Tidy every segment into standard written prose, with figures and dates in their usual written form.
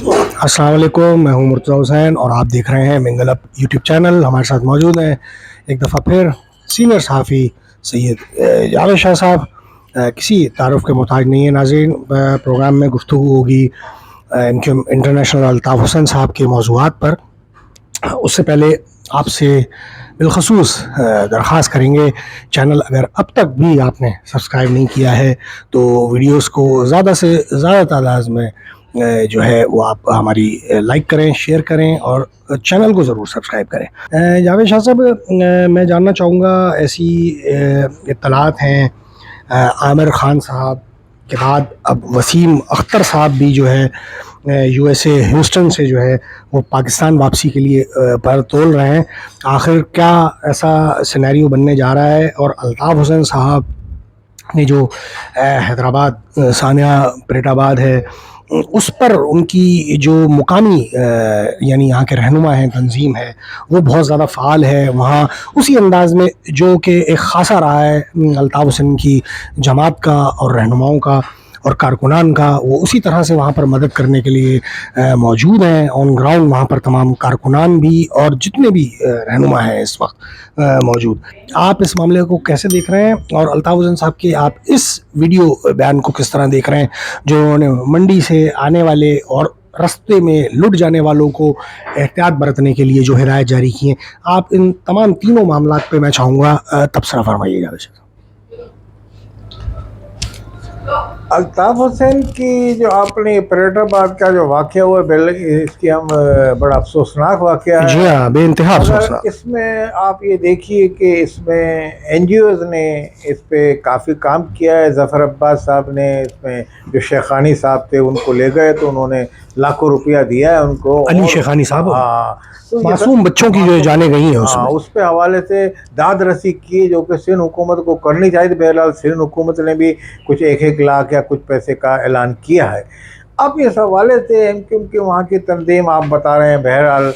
अस्सलाम वालेकुम, मैं हूं मुर्तज़ा हुसैन और आप देख रहे हैं मिंगल अप यूट्यूब चैनल। हमारे साथ मौजूद हैं एक दफ़ा फिर सीनियर सहाफ़ी सैयद जावेद शाह साहब। किसी तारुफ के मोहताज नहीं है नाज़रीन। प्रोग्राम में गुफ्तगू होगी इनके इंटरनेशनल अल्ताफ़ हुसैन साहब के मौज़ूआत पर। उससे पहले आपसे बिलखसूस दरख्वास्त करेंगे, चैनल अगर अब तक भी आपने सब्सक्राइब नहीं किया है तो वीडियोस को ज़्यादा से ज़्यादा तादाद में जो है वो आप हमारी लाइक करें, शेयर करें और चैनल को ज़रूर सब्सक्राइब करें। जावेद शाह साहब, मैं जानना चाहूँगा, ऐसी इत्तलात हैं आमिर ख़ान साहब के बाद अब वसीम अख्तर साहब भी जो है USA ह्यूस्टन से जो है वो पाकिस्तान वापसी के लिए पर तोल रहे हैं। आखिर क्या ऐसा सिनेरियो बनने जा रहा है? और अल्ताफ़ हुसैन साहब ने जो हैदराबाद सानिया परेटाबाद है उस पर उनकी जो मुकामी यानी यहाँ के रहनुमा हैं, तंजीम है, वो बहुत ज़्यादा फ़ाल है वहाँ, उसी अंदाज़ में जो कि एक ख़ासा रहा है अल्ताफ़ हुसैन की जमात का और रहनुमाओं का और कारकुनान का, वो उसी तरह से वहाँ पर मदद करने के लिए मौजूद हैं ऑन ग्राउंड। वहाँ पर तमाम कारकुनान भी और जितने भी रहनुमा हैं इस वक्त मौजूद। आप इस मामले को कैसे देख रहे हैं और अल्ताफ़ हुसैन साहब के आप इस वीडियो बयान को किस तरह देख रहे हैं, जो उन्होंने मंडी से आने वाले और रास्ते में लुट जाने वालों को एहतियात बरतने के लिए जो हिदायत जारी की है? आप इन तमाम तीनों मामलात पे मैं चाहूँगा तबसरा फरमाइएगा। अल्ताफ़ हुसैन की जो आपने परेटाबाद का जो वाक़या हुआ, इसकी हम बड़ा अफसोसनाक वाक़या है। जी हाँ, बेइंतहा अफसोसनाक। इसमें आप ये देखिए कि इसमें NGOs ने इस पे काफ़ी काम किया है। ज़फ़र अब्बास साहब ने इसमें जो शेखानी साहब थे उनको ले गए तो उन्होंने लाखों रुपया दिया है उनको। अली शेखानी साहब, हाँ, तो मासूम बच्चों की जो जाने गई हैं उसमें, उस पे हवाले से दाद रसी की जो कि सिंध हुकूमत को करनी चाहिए। बहरहाल सिंध हुकूमत ने भी कुछ 1-1 लाख या कुछ पैसे का ऐलान किया है। अब इस हवाले से MQ के वहाँ की तंजीम आप बता रहे हैं, बहरहाल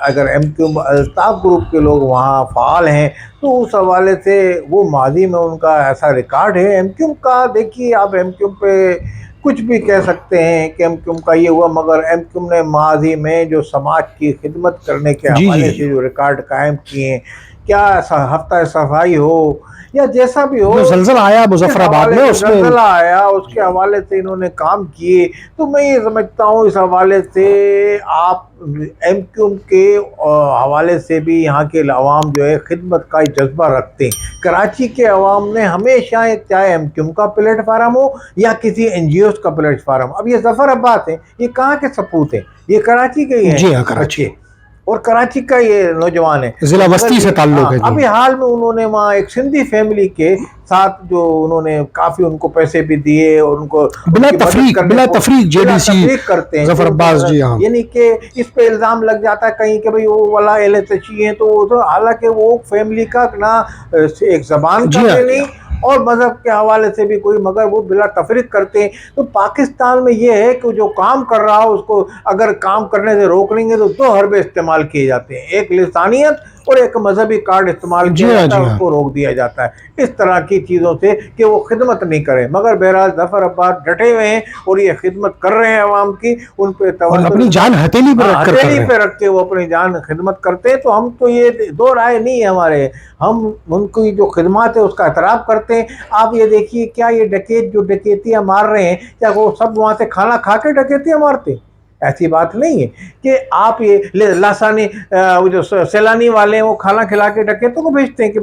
अगर MQ अल्ताफ़ ग्रुप के लोग वहाँ फ़ाल हैं तो उस हवाले से वो माजी में उनका ऐसा रिकॉर्ड है। MQ का देखिए, आप MQ पे कुछ भी कह सकते हैं कि MQ का ये हुआ, मगर MQ ने माजी में जो समाज की खिदमत करने के हवाले से जो रिकॉर्ड कायम किए हैं, क्या हफ्ता सफाई हो या जैसा भी हो, ज़लज़ला आया मुज़फ़्फ़राबाद में, उसमें ज़लज़ला आया, उसके हवाले से इन्होंने काम किए। तो मैं ये समझता हूँ इस हवाले से आप MQ के हवाले से भी यहाँ के अवाम जो है खिदमत का जज्बा रखते हैं। कराची के अवाम ने हमेशा, चाहे MQ का प्लेटफार्म हो या किसी NGOs का प्लेटफार्म, अब ये ज़फ़र अब्बास हैं, ये कहाँ के सपूत हैं? ये कराची के ही हैं। जी हाँ, कराची और कराची का ये नौजवान है, ज़िला वस्ती से ताल्लुक़ है। अभी हाल में उन्होंने वहाँ एक सिंधी फैमिली के साथ जो उन्होंने काफ़ी उनको पैसे भी दिए और उनको बिला तफरीक JDC करते हैं ज़फ़र अब्बास जी। हाँ, यानी कि इस पे इल्ज़ाम लग जाता है कहीं कि भाई वो वाला LHC है, तो हालांकि वो फैमिली का ना एक ज़बान का नहीं और मज़हब के हवाले से भी कोई, मगर वो बिला तफरीक करते हैं। तो पाकिस्तान में ये है कि जो काम कर रहा हो उसको अगर काम करने से रोक लेंगे तो 2 हरबे इस्तेमाल किए जाते हैं, एक लिसानियत और एक मजहबी कार्ड इस्तेमाल किया जाता है, उसको रोक दिया जाता है इस तरह की चीज़ों से कि वो खिदमत नहीं करें। मगर बहरहाल ज़फ़र अब्बास डटे हुए हैं और ये खिदमत कर रहे हैं अवाम की, उन पर अपनी जान हथेली पे रख के वो अपनी जान खिदमत करते हैं। तो हम तो ये 2 राय नहीं है हमारे, हम उनकी जो खिदमत है उसका एतराफ़ करते हैं। आप ये देखिए, क्या ये डकैत जो डकैतियाँ मार रहे हैं, क्या वो सब वहाँ से खाना खा के डकैतियाँ मारते? ऐसी बात नहीं है कि आप ये लासानी वो जो सैलानी वाले हैं वो खाना खिला के डकैतों को भेजते हैं कि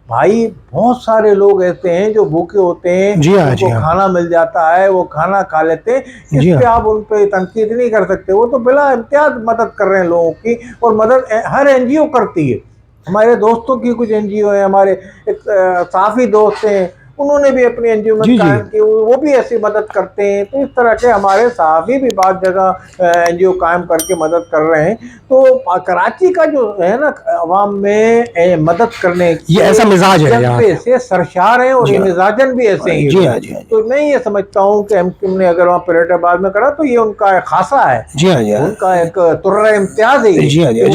भाई बहुत सारे लोग ऐसे हैं जो भूखे होते हैं, उनको खाना मिल जाता है, वो खाना खा लेते हैं। इस पे आप उन पे तनकीद नहीं कर सकते, वो तो बिला इम्तियाज मदद कर रहे हैं लोगों की, और मदद हर NGO करती है। हमारे दोस्तों की कुछ NGO हैं, हमारे एक सहाफ़ी दोस्त हैं, उन्होंने भी अपनी NGO में कायम की, वो भी ऐसी मदद करते हैं। तो इस तरह के हमारे सहाफ़ी भी बाद जगह NGO कायम करके मदद कर रहे हैं। तो कराची का जो है ना अवाम में मदद करने ये ऐसा मिजाज है, से सरशार है और ये मिजाजन भी ऐसे ही है। तो मैं ये समझता हूँ कि MQ ने अगर वहाँ परेटाबाद में करा तो ये उनका एक खासा है, उनका एक तुर्रा इम्तियाज है,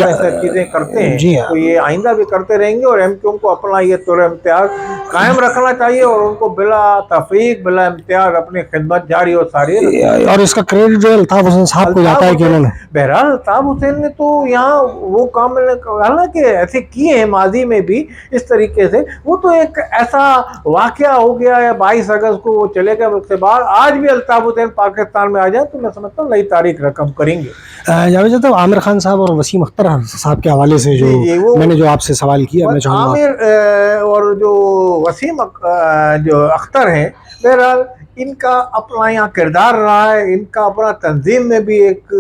ऐसा चीज़ें करते हैं। तो ये आइंदा भी करते रहेंगे और MQ को अपना ये तुर्रा इम्तियाज कायम रखना चाहिए और उनको बिला तफरीक बिला इम्तियाज अपनी खिदमत जारी और सारी रखी। और इसका क्रेडिट जो है अल्ताफ हुसैन साहब को जाता है कि उन्होंने, बहरहाल अल्ताफ हुसैन ने तो यहाँ वो काम हालांकि ऐसे किए हैं माजी में भी इस तरीके से, वो तो एक ऐसा वाकया हो गया है 22 अगस्त को वो चले गए मुल्क से बाहर। आज भी अल्ताफ हुसैन पाकिस्तान में आ जाए तो मैं समझता हूँ नई तारीख रकम करेंगे। जावेद साहब, आमिर खान साहब और वसीम अख्तर साहब के हवाले से जो मैंने जो आपसे सवाल किया, मैं चाहूँगा आमिर और जो वसीम जो अख्तर हैं, बहरहाल इनका अपना यहाँ किरदार रहा है, इनका अपना तंजीम में भी एक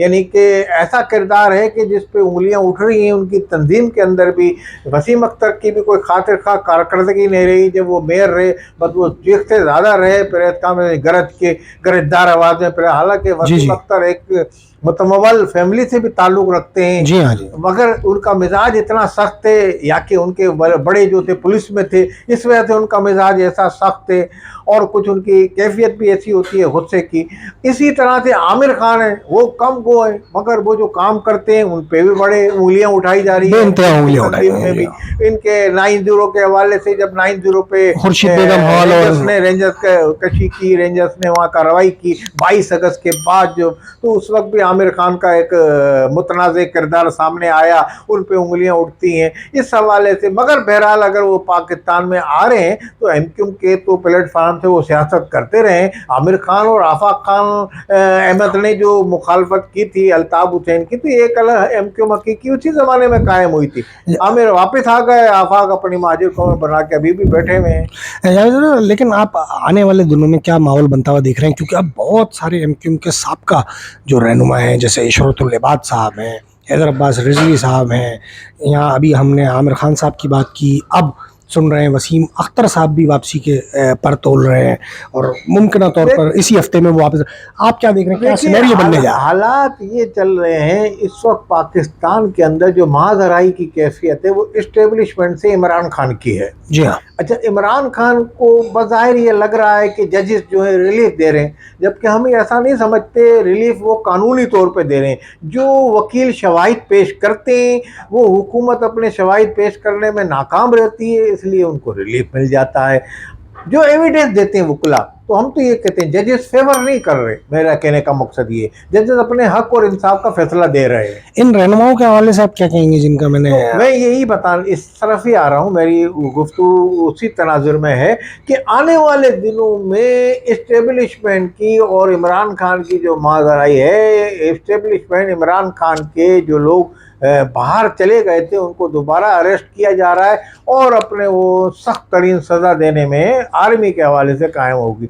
यानी कि ऐसा किरदार है कि जिस पे उंगलियां उठ रही हैं उनकी तंजीम के अंदर भी। वसीम अख्तर की भी कोई खातिर खा कारकर्दगी नहीं रही, जब वो मेयर रहे बस वो चीखते ज़्यादा रहे प्रेरका में गरज के गरजदार आवाज़ में। हालांकि वसीम अख्तर एक मुतमवल फैमिली से भी ताल्लुक़ रखते हैं, जी हाँ जी, मगर उनका मिजाज इतना सख्त है, या कि उनके बड़े जो थे पुलिस में थे, इस वजह से उनका मिजाज ऐसा सख्त है, और कुछ उनकी कैफियत भी ऐसी होती है गुस्से की। इसी तरह से आमिर खान है, वो कम गो है, मगर वो जो काम करते हैं उन पे भी बड़े उंगलियां उठाई जा रही है। भी इनके 9-0 के हवाले से, जब 9-0 पे रेंजर्स ने कशी की, रेंजर्स ने वहाँ कार्रवाई की 22 अगस्त के बाद, जो तो उस वक्त भी आमिर खान का एक मुतनाज़ किरदार सामने आया, उन पे उंगलियां उठती हैं इस हवाले से। मगर बहरहाल अगर वो पाकिस्तान में आ रहे हैं तो एमक्यूएम के तो प्लेटफार्म से वो सियासत करते रहे। आमिर खान और आफाक खान अहमद ने जो मुखालफत की थी अल्ताफ हुसैन की, तो ये अलग एमक्यूएम हकीकी उसी ज़माने में कायम हुई थी। आमिर वापस आ गए, आफाक अपनी माजिर कौम बना के अभी भी बैठे हुए हैं। लेकिन आप आने वाले दिनों में क्या माहौल बनता हुआ देख रहे हैं, क्योंकि अब बहुत सारे एमक्यूएम के साबका जो रहनुमा हैं, जैसे इशरतुल इबाद साहब हैं, हैदर अब्बास रिजवी साहब हैं, यहाँ अभी हमने आमिर खान साहब की बात की, अब सुन रहे हैं वसीम अख्तर साहब भी वापसी के पर तोल रहे हैं, और मुमकिन तौर पर इसी हफ्ते में वो वापस। आप क्या देख रहे हैं, क्या सिनेरियो बनने जा? हालात ये चल रहे हैं इस वक्त पाकिस्तान के अंदर, जो माजराई की कैफियत है वो इस्टेब्लिशमेंट से इमरान खान की है। जी हाँ। अच्छा, इमरान खान को बज़ाहिर ये लग रहा है कि जजेस जो है रिलीफ दे रहे हैं, जबकि हम ऐसा नहीं समझते। रिलीफ वो कानूनी तौर पे दे रहे हैं। जो वकील शवाहिद पेश करते हैं वो हुकूमत अपने शवाहिद पेश करने में नाकाम रहती है, इसलिए उनको रिलीफ मिल जाता है। जो एविडेंस देते हैं वकीला, तो हम तो ये कहते हैं जजेस फेवर नहीं कर रहे। मेरा कहने का मकसद ये, जजेस अपने हक और इंसाफ का फैसला दे रहे हैं। इन रहनुमाओं के हवाले से आप क्या कहेंगे जिनका मैं यही इस तरफ ही आ रहा हूँ। मेरी गुफ्तगू उसी तनाजुर में है कि आने वाले दिनों में इस्टेब्लिशमेंट की और इमरान खान की जो माजराई है, इस्टेब्लिशमेंट इमरान खान के जो लोग बाहर चले गए थे उनको दोबारा अरेस्ट किया जा रहा है, और अपने वो सख्त तरीन सज़ा देने में आर्मी के हवाले से कायम होगी।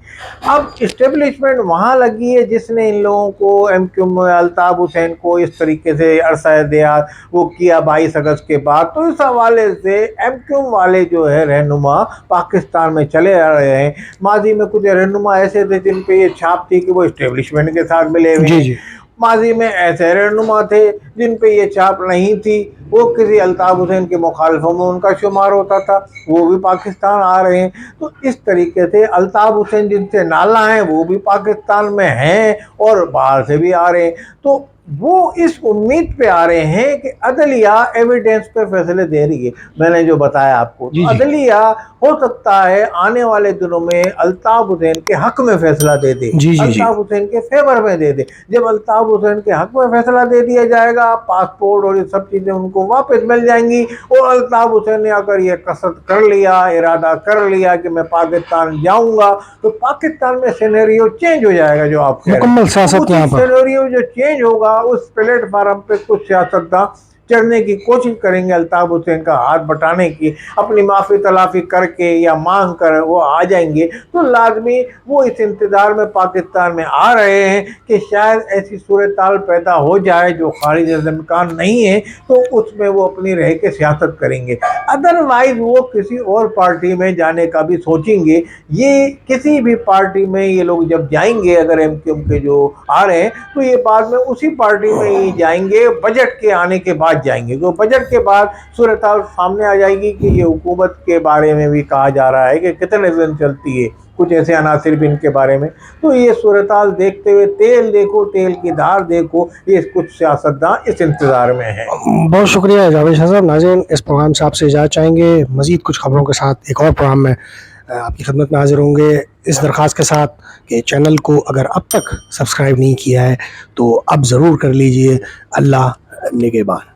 अब इस्टेब्लिशमेंट वहाँ लगी है जिसने इन लोगों को, एमक्यूएम अल्ताफ हुसैन को इस तरीके से अरसा दिया वो किया 22 अगस्त के बाद। तो इस हवाले से एमक्यूएम वाले जो है रहनुमा पाकिस्तान में चले आ रहे हैं। माजी में कुछ रहनुमा ऐसे थे जिन पे ये छाप थी कि वो इस्टेब्लिशमेंट के साथ मिले हुए हैं। माजी में ऐसे रहनुमा थे जिन पे ये छाप नहीं थी, वो किसी अल्ताफ हुसैन के मुखालफों में उनका शुमार होता था, वो भी पाकिस्तान आ रहे हैं। तो इस तरीके से अल्ताफ हुसैन जिनसे नाला हैं वो भी पाकिस्तान में हैं और बाहर से भी आ रहे हैं। तो वो इस उम्मीद पे आ रहे हैं कि अदलिया एविडेंस पे फैसले दे रही है। मैंने जो बताया आपको, तो अदलिया हो सकता है आने वाले दिनों में अल्ताफ हुसैन के हक में फैसला दे दे, अल्ताफ हुसैन के फेवर में दे दे। जब अल्ताफ हुसैन के हक में फैसला दे दिया जाएगा, पासपोर्ट और ये सब चीज़ें उनको वापस मिल जाएंगी, और अल्ताफ हुसैन ने अगर ये कसद कर लिया, इरादा कर लिया कि मैं पाकिस्तान जाऊँगा, तो पाकिस्तान में सिनेरियो चेंज हो जाएगा। जो आप मुकम्मल सिनेरियो जो चेंज होगा, उस प्लेटफार्म पे कुछ सियासतदान चढ़ने की कोशिश करेंगे अल्ताफ हुसैन का हाथ बटाने की, अपनी माफ़ी तलाफ़ी करके या मांग कर वो आ जाएंगे। तो लाजमी वो इस इंतज़ार में पाकिस्तान में आ रहे हैं कि शायद ऐसी सूरत हाल पैदा हो जाए जो खारिज इम्कान नहीं है, तो उसमें वो अपनी रह के सियासत करेंगे। अदरवाइज़ वो किसी और पार्टी में जाने का भी सोचेंगे। ये किसी भी पार्टी में ये लोग जब जाएंगे, अगर एमक्यूएम के जो आ रहे हैं, तो ये बाद में उसी पार्टी में ही जाएंगे, बजट के आने के बाद जाएंगे। तो बजट के बाद सूरत हाल सामने आ जाएगी कि ये हुकूमत के बारे में भी कहा जा रहा है कि कितने दिन चलती है, कुछ ऐसे अनासिर भी इनके बारे में। तो ये सूरताल देखते हुए तेल देखो, तेल की धार देखो, ये कुछ सियासतदान इस इंतज़ार में हैं। बहुत शुक्रिया जावेद शाह साहब। नाज़रीन, इस प्रोग्राम से आपसे इजाज़त चाहेंगे। मज़ीद कुछ खबरों के साथ एक और प्रोग्राम में आपकी खिदमत में हाजिर होंगे, इस दरख्वास्त के साथ कि चैनल को अगर अब तक सब्सक्राइब नहीं किया है तो अब ज़रूर कर लीजिए। अल्लाह निगहबान।